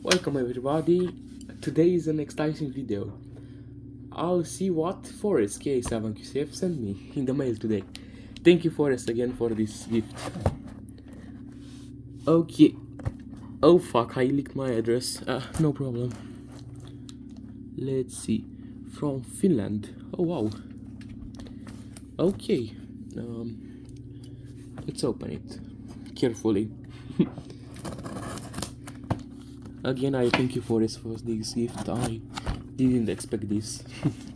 Welcome everybody. Today is an exciting video. I'll see what Forrest ki7qcf sent me in the mail today. Thank you Forrest again for this gift. Okay. Oh fuck, I leaked my address. No problem. Let's see. From Finland. Oh wow. Okay. Let's open it carefully. Again, I thank you Forrest for this gift. I didn't expect this.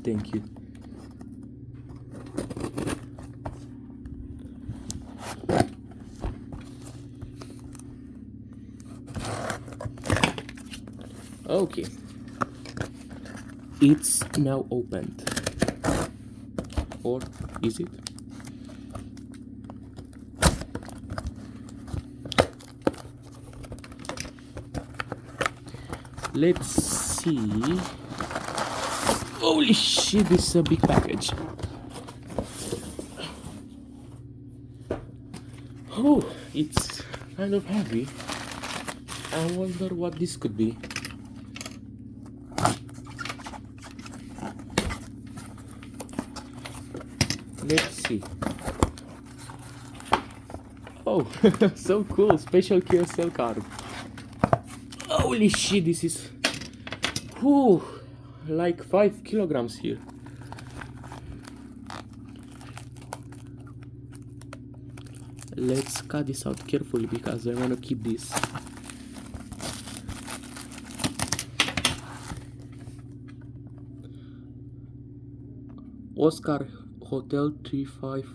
Thank you. Okay. It's now opened. Or is it? Let's see. Holy shit, this is a big package. Oh, it's kind of heavy. I wonder what this could be. Let's see. Oh, so cool. Special QSL card. Holy shit, this is like 5 kilograms here. Let's cut this out carefully because I want to keep this. Oscar Hotel 35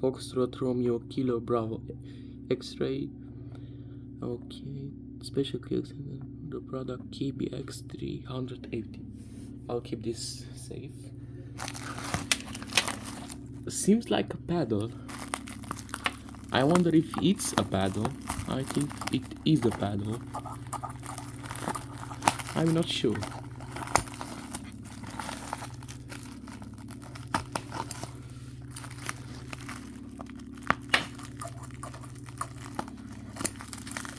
Foxtrot Romeo Kilo Bravo X-ray. Okay, special case the product KBX 380. I'll keep this safe. Seems like a paddle. I wonder if it's a paddle. I think it is a paddle. I'm not sure.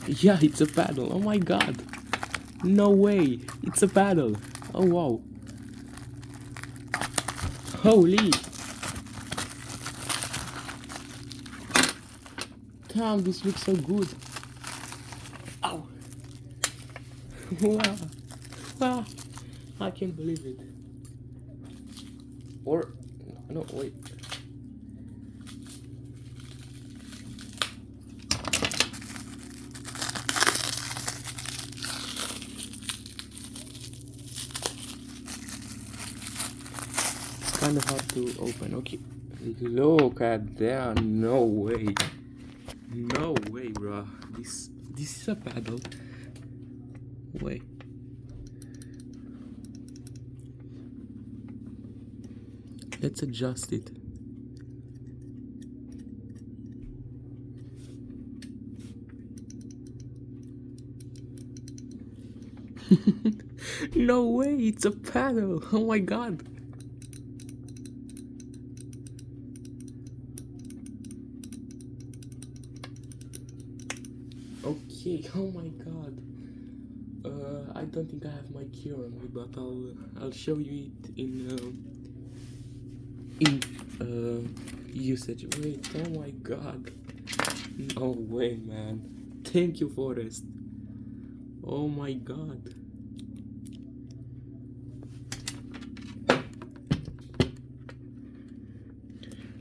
Yeah, it's a paddle. Oh my god. No way. It's a paddle. Oh wow. Holy. Damn, this looks so good. Ow. Wow. Wow. I can't believe it. Or, no, wait. Kind of hard to open. Okay, look at that. No way, no way, bruh. This is a paddle. Wait. Let's adjust it. No way, it's a paddle. Oh my god. Okay, oh my god. I don't think I have my key on me, but I'll show you it in usage. Wait, oh my god. No way, man. Thank you, Forrest. Oh my god.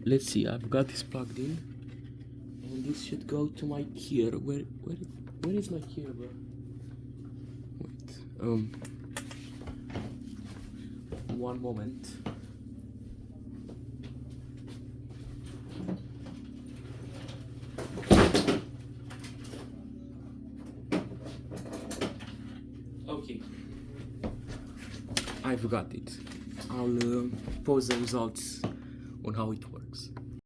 Let's see, I've got this plugged in. And this should go to my keyer. Where is my keyer, bro? Wait. One moment. Okay. I've got it. I'll post the results on how it